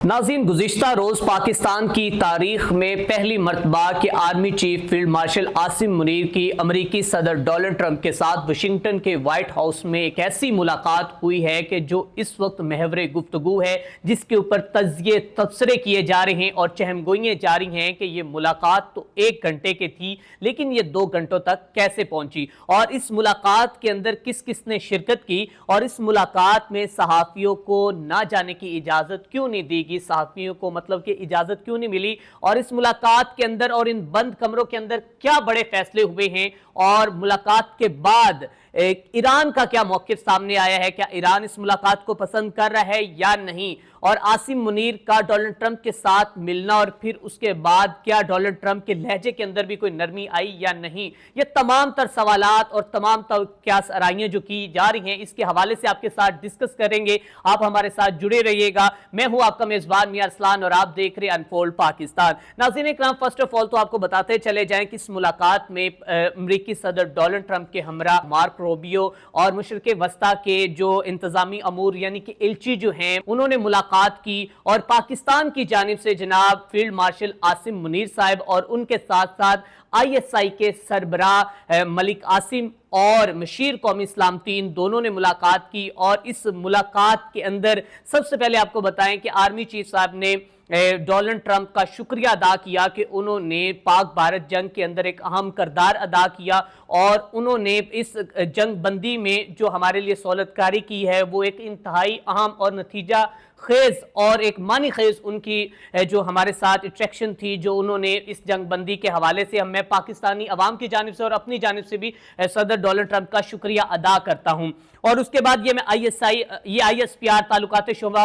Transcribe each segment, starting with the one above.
नाज़रीन, गुज़िश्ता रोज़ पाकिस्तान की तारीख में पहली मरतबा कि army chief field marshal Asim Munir की अमरीकी सदर डोनाल्ड ट्रंप के साथ वाशिंगटन के वाइट हाउस में एक ऐसी मुलाकात हुई है कि जो इस वक्त महवर गुफ्तगू है, जिसके ऊपर तज्ज़िये तबसरे किए जा रहे हैं और चहमगोइयाँ जारी हैं कि ये मुलाकात तो 1 घंटे की थी, लेकिन ये 2 घंटों तक कैसे पहुंची और इस मुलाकात के अंदर किस किस ने शिरकत की और इस मुलाकात में सहाफ़ियों को ना जाने की इजाज़त क्यों नहीं दी, सहाफ़ियों को मतलब कि इजाजत क्यों नहीं मिली और इस मुलाकात के अंदर और इन बंद कमरों के अंदर क्या बड़े फैसले हुए हैं और मुलाकात के बाद ईरान का क्या मौक़िफ़ सामने आया है, क्या ईरान इस मुलाकात को पसंद कर रहा है या नहीं, और आसिम मुनीर का डोनाल्ड ट्रंप के साथ मिलना और फिर उसके बाद क्या डोनाल्ड ट्रंप के लहजे के अंदर भी कोई नरमी आई या नहीं, ये तमाम तर सवालात और तमाम तर क्या आराइयाँ जो की जा रही हैं इसके हवाले से आपके साथ डिस्कस करेंगे। आप हमारे साथ जुड़े रहिएगा। मैं हूँ आपका मेज़बान मियां अरसलान और आप देख रहे हैं अनफोल्ड पाकिस्तान। नाज़रीन इकराम, फर्स्ट ऑफ ऑल तो आपको बताते चले जाएं कि इस मुलाकात में अमरीकी सदर डोनाल्ड ट्रंप के हमरा मार्क रोबियो और मशरिक़ वस्ता के जो इंतजामी अमूर यानी कि इल्ची जो हैं उन्होंने मुलाकात की और पाकिस्तान की जानिब से जनाब फील्ड मार्शल आसिम मुनीर साहब और उनके साथ साथ ISI के सरबराह मलिक आसिम और मशीर कौमी सलामती इन दोनों ने मुलाकात की। और इस मुलाकात के अंदर सबसे पहले आपको बताएं कि आर्मी चीफ साहब ने डोनाल्ड ट्रंप का शुक्रिया अदा किया कि उन्होंने पाक भारत जंग के अंदर एक अहम किरदार अदा किया और उन्होंने इस जंग बंदी में जो हमारे लिए सहूलतकारी की है वो एक इंतहाई अहम और नतीजा खेज और एक मानी खेज उनकी जो हमारे साथ इंटरेक्शन थी जो उन्होंने इस जंग बंदी के हवाले से मैं पाकिस्तानी अवाम की जानिब से और अपनी जानिब से भी सदर डोनाल्ड ट्रंप का शुक्रिया अदा करता हूं। और उसके बाद ये मैं ISPR ताल्लुकात शोबा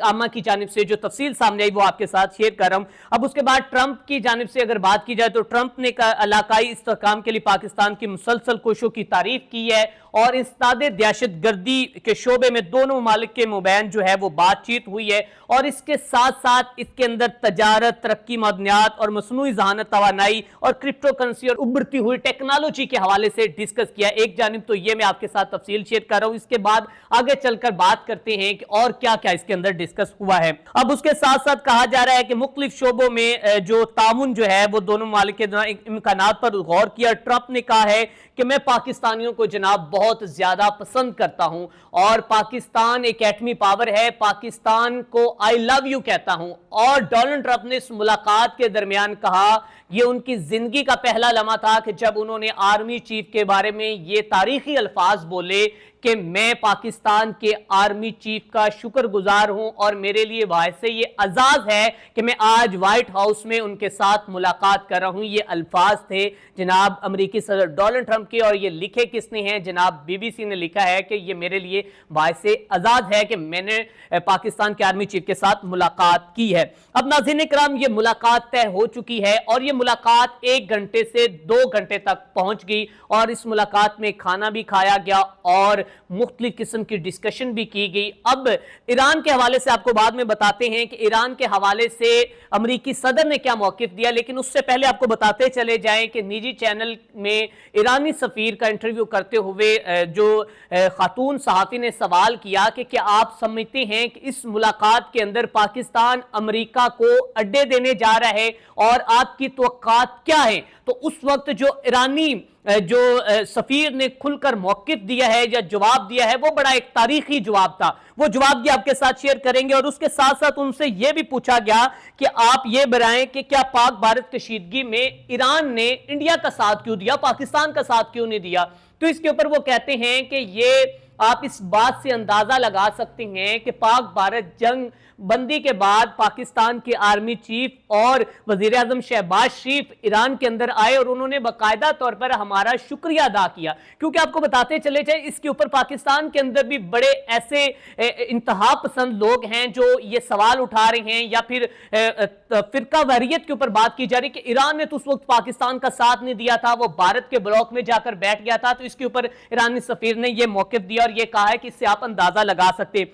आमा की जानिब से जो तफसील सामने आई वो आपके साथ शेयर कर रहा हूं। अब उसके बाद ट्रंप की जानिब से अगर बात की जाए तो ट्रंप ने इलाकाई इस्तेहकाम के लिए पाकिस्तान की मुसलसल कोशिशों की तारीफ की है और इंसदादे दहशत गर्दी के शोबे में दोनों ममालिक के मुबैन जो है वो बातचीत हुई है और इसके साथ साथ इसके अंदर तजारत, तरक्की, मदनियात और मसनूई ज़हानत, तवानाई और क्रिप्टो करेंसी और उभरती हुई टेक्नोलॉजी के हवाले से डिस्कस किया। एक जानिब तो ये मैं आपके साथ तफसील शेयर कर रहा हूं, इसके बाद आगे चलकर बात करते हैं कि और क्या क्या इसके अंदर डिस्कस हुआ है। अब उसके साथ साथ कहा जा रहा है कि मुख्तलिफ शोबों में जो तामुन जो है वो दोनों ममालिक के इम्कानात पर गौर किया। ट्रंप ने कहा है कि मैं पाकिस्तानियों को जनाब बहुत ज्यादा पसंद करता हूं और पाकिस्तान एक एटमी पावर है, पाकिस्तान को आई लव यू कहता हूं। और डोनाल्ड ट्रंप ने इस मुलाकात के दरमियान कहा ये उनकी जिंदगी का पहला लम्हा था कि जब उन्होंने आर्मी चीफ के बारे में ये तारीखी अल्फाज बोले कि मैं पाकिस्तान के आर्मी चीफ का शुक्रगुजार हूं और मेरे लिए वैसे ये अजाज है कि मैं आज व्हाइट हाउस में उनके साथ मुलाकात कर रहा हूं। ये अल्फाज थे जनाब अमेरिकी सदर डोनाल्ड ट्रंप के और ये लिखे किसने हैं, जनाब BBC ने लिखा है कि ये मेरे लिए वैसे अजाज है कि मैंने पाकिस्तान के आर्मी चीफ के साथ मुलाकात की है। अब नाज़रीन इकराम, ये मुलाकात तय हो चुकी है और ये मुलाकात 1 घंटे से 2 घंटे तक पहुंच गई और इस मुलाकात में खाना भी खाया गया और मुख्तलिफ किस्म की डिस्कशन भी की गई। अब ईरान के हवाले से आपको बाद में बताते हैं कि ईरान के हवाले से अमरीकी सदर ने क्या मौक़िफ़ दिया, लेकिन उससे पहले आपको बताते चले जाएं कि निजी चैनल में ईरानी सफ़ीर का इंटरव्यू करते हुए जो खातून सहाफ़ी ने सवाल किया कि क्या आप समझते हैं कि इस मुलाकात के अंदर पाकिस्तान अमरीका को अड्डे देने जा रहा है और आपकी तवक्कात क्या है, तो उस वक्त जो ईरानी जो सफीर ने खुलकर मौक़िफ़ दिया है या जवाब दिया है वो बड़ा एक तारीखी जवाब था। वो जवाब भी आपके साथ शेयर करेंगे और उसके साथ साथ उनसे यह भी पूछा गया कि आप ये बताएं कि क्या पाक भारत कशीदगी में ईरान ने इंडिया का साथ क्यों दिया, पाकिस्तान का साथ क्यों नहीं दिया। तो इसके ऊपर वो कहते हैं कि ये आप इस बात से अंदाजा लगा सकते हैं कि पाक भारत जंग बंदी के बाद पाकिस्तान के आर्मी चीफ और वजीर आजम शहबाज शरीफ ईरान के अंदर आए और उन्होंने बाकायदा तौर पर हमारा शुक्रिया अदा किया। क्योंकि आपको बताते चले जाए इसके ऊपर पाकिस्तान के अंदर भी बड़े ऐसे इंतहा पसंद लोग हैं जो ये सवाल उठा रहे हैं या फिर फिरका वारियत के ऊपर बात की जा रही है कि ईरान ने तो उस वक्त पाकिस्तान का साथ नहीं दिया था, वो भारत के ब्लॉक में जाकर बैठ गया था। तो इसके ऊपर ईरानी सफीर ने यह मौक़िफ़ दिया और यह कहा है कि इससे आप अंदाजा लगा सकते।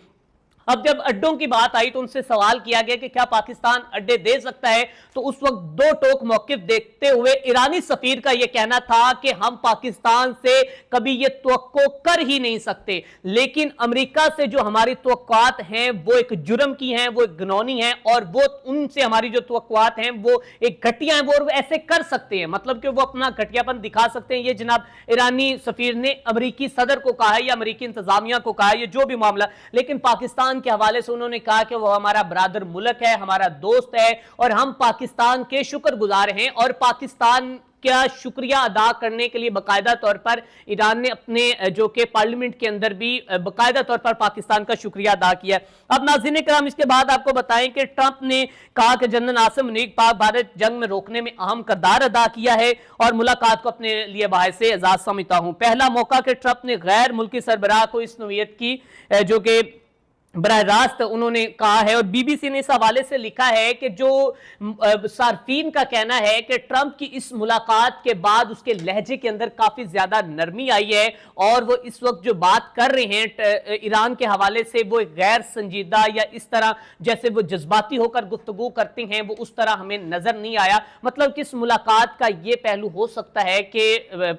اب जब अड्डों की बात आई तो उनसे सवाल किया गया कि क्या पाकिस्तान अड्डे दे सकता है, तो उस वक्त दो टोक मौकिफ देखते हुए ईरानी सफीर का यह कहना था कि हम पाकिस्तान से कभी यह तवक्को कर ही नहीं सकते, लेकिन अमेरिका से जो हमारी तवक्कुआत हैं वो एक जुर्म की हैं, वो एक घिनौनी हैं, और वो उनसे हमारी जो तवक्कुआत हैं वो एक घटिया हैं, वो ऐसे कर सकते हैं, मतलब कि वो अपना घटियापन दिखा सकते हैं। ये जनाब ईरानी सफीर ने अमेरिकी सदर को कहा है या अमेरिकी इंतजामिया को कहा है, ये जो भी मामला, लेकिन पाकिस्तान के हवाले से उन्होंने कहा कि वो हमारा बरादर मुल्क है, हमारा दोस्त है, और हम पाकिस्तान के शुक्रगुजार हैं, और पाकिस्तान क्या शुक्रिया अदा करने के लिए बाकायदा तौर पर ईरान ने अपने जो कि पार्लियामेंट के अंदर भी बाकायदा तौर पर पाकिस्तान का शुक्रिया अदा किया। अब नाज़रीन कराम, इसके बाद आपको बताएं कि ट्रंप ने कहा कि जनरल आसिम मुनीर पाक भारत जंग में रोकने में अहम किरदार अदा किया है और मुलाकात को अपने लिए बायस एजाज समझता हूं। पहला मौका कि ट्रंप ने गैर मुल्की सरबराह को इस नौयत की जो कि बराह रास्त उन्होंने कहा है, और बीबीसी ने इस हवाले से लिखा है कि जो सार्फिन का कहना है कि ट्रंप की इस मुलाकात के बाद उसके लहजे के अंदर काफी ज्यादा नरमी आई है, और वो इस वक्त जो बात कर रहे हैं ईरान के हवाले से वो गैर संजीदा या इस तरह जैसे वो जज्बाती होकर गुफ्तगू करते हैं, वो उस तरह हमें नजर नहीं आया। मतलब कि इस मुलाकात का ये पहलू हो सकता है कि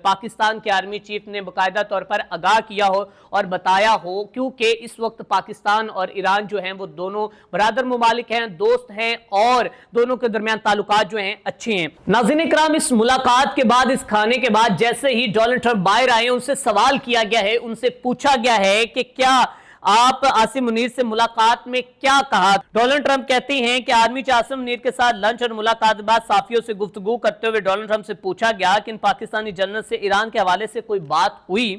पाकिस्तान के आर्मी चीफ ने बाकायदा तौर पर आगाह किया हो और बताया हो, क्योंकि इस वक्त पाकिस्तान और ईरान जो हैं वो दोनों बरादर मुमालिक हैं, दोस्त हैं, और दोनों के दरमियान ताल्लुकात जो हैं अच्छे हैं। नाज़रीन इकराम, इस मुलाकात के बाद, इस खाने के बाद जैसे ही डोनाल्ड ट्रंप बाहर आए, उनसे सवाल किया गया है, उनसे पूछा गया है कि क्या आप आसिम मुनीर से मुलाकात में क्या कहा। डोनाल्ड ट्रंप कहते हैं कि आर्मी चीफ आसिम मुनीर के साथ लंच और मुलाकात के बाद साफियों से गुफ्तगू करते हुए डोनाल्ड ट्रंप से पूछा गया कि इन पाकिस्तानी जनरल से ईरान के हवाले से कोई बात हुई,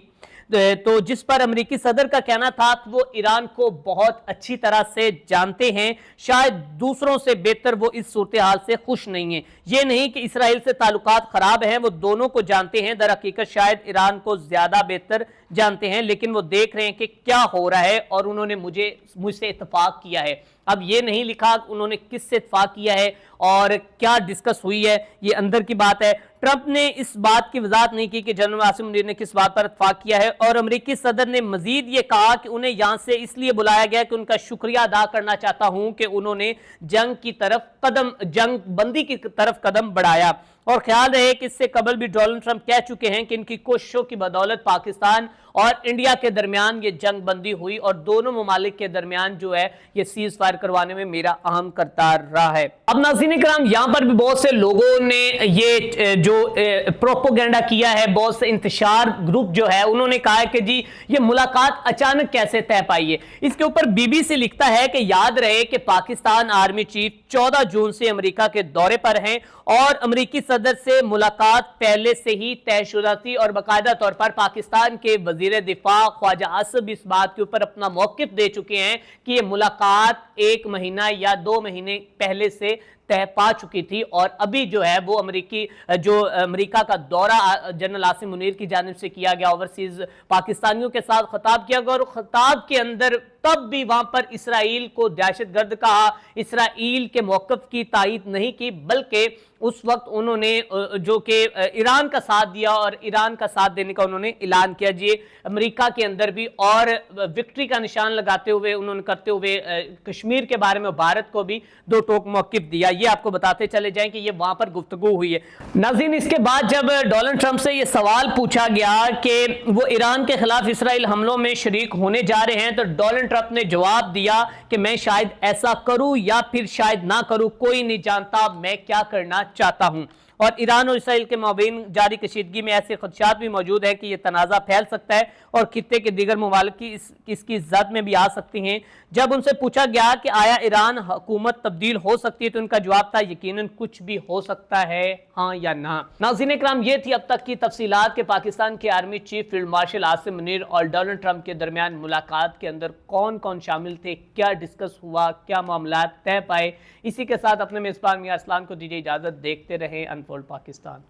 तो जिस पर अमेरिकी सदर का कहना था कि वो ईरान को बहुत अच्छी तरह से जानते हैं, शायद दूसरों से बेहतर वो इस सूरत हाल से खुश नहीं है। ये नहीं कि इसराइल से ताल्लुकात खराब हैं, वो दोनों को जानते हैं, दर हकीकत शायद ईरान को ज्यादा बेहतर जानते हैं, लेकिन वो देख रहे हैं कि क्या हो रहा है और उन्होंने मुझसे इत्तेफाक किया है। अब ये नहीं लिखा उन्होंने किससे इत्तेफाक किया है और क्या डिस्कस हुई है, ये अंदर की बात है। ट्रंप ने इस बात की वजाहत नहीं की कि जनरल आसिम मुनीर ने किस बात पर इत्तेफाक किया है, और अमेरिकी सदर ने मजीद ये कहा कि उन्हें यहां से इसलिए बुलाया गया कि उनका शुक्रिया अदा करना चाहता हूं कि उन्होंने जंग बंदी की तरफ कदम बढ़ाया। और ख्याल रहे कि इससे कबल भी डोनाल्ड ट्रंप कह चुके हैं कि इनकी कोशिशों की बदौलत पाकिस्तान और इंडिया के दरमियान ये जंग बंदी हुई, और दोनों ममालिक के दरमियान जो है ये सीज फायर करवाने में मेरा अहम किरदार रहा है। अब नाज़रीन कराम, यहां पर भी बहुत से लोगों ने ये जो प्रोपोगेंडा किया है, बहुत से इंतशार ग्रुप जो है उन्होंने कहा है कि जी ये मुलाकात अचानक कैसे तय पाई है। इसके ऊपर बीबीसी लिखता है कि याद रहे कि पाकिस्तान आर्मी चीफ 14 जून से अमेरिका के दौरे पर हैं, और अमेरिकी सदर से मुलाकात पहले से ही तयशुदा थी, और बाकायदा तौर पर पाकिस्तान के वजीर दिफा ख्वाजा आसिफ इस बात के ऊपर अपना मौकिफ दे चुके हैं कि ये मुलाकात 1 महीना या 2 महीने पहले से तय पा चुकी थी, और अभी जो है वो अमेरिका का दौरा जनरल आसिम मुनीर की जानिब से किया गया, ओवरसीज पाकिस्तानियों के साथ खिताब किया गया, और खिताब के अंदर तब भी वहां पर इसराइल को दहशतगर्द कहा, इसराइल के मौक़िफ़ की तायीद नहीं की, बल्कि उस वक्त उन्होंने जो कि ईरान का साथ दिया और ईरान का साथ देने का उन्होंने ऐलान किया जी अमेरिका के अंदर भी, और विक्ट्री का निशान लगाते हुए उन्होंने करते हुए कश्मीर के बारे में भारत को भी दो टोक मौक़िफ़ दिया। ये आपको बताते चले जाएं कि ये वहां पर गुफ्तगू हुई है। नाज़रीन, इसके बाद जब डोनाल्ड ट्रंप से ये सवाल पूछा गया कि वो ईरान के खिलाफ इसराइल हमलों में शरीक होने जा रहे हैं, तो डोनाल्ड ट्रंप ने जवाब दिया कि मैं शायद ऐसा करूं या फिर शायद ना करूं, कोई नहीं जानता मैं क्या करना चाहता हूं। और ईरान और इसराइल के माबैन जारी कशीदगी में ऐसे खदशात भी मौजूद है कि यह तनाज़ा फैल सकता है और खित्ते के दीगर ममालिक की इसकी जद में भी आ सकती हैं। जब उनसे पूछा गया कि आया ईरान हुकूमत तब्दील हो सकती है, तो उनका जवाब था यकीनन कुछ भी हो सकता है, हाँ या ना। नाज़रीन इकराम, ये थी अब तक की तफसीलात के पाकिस्तान के army chief field marshal Asim Munir और डोनाल्ड ट्रंप के दरमियान मुलाकात के अंदर कौन कौन शामिल थे, क्या डिस्कस हुआ, क्या मामला तय पाए। इसी के साथ अपने मेज़बान मियां अरसलान को दीजिए इजाज़त। देखते रहें अनफोल्ड पाकिस्तान।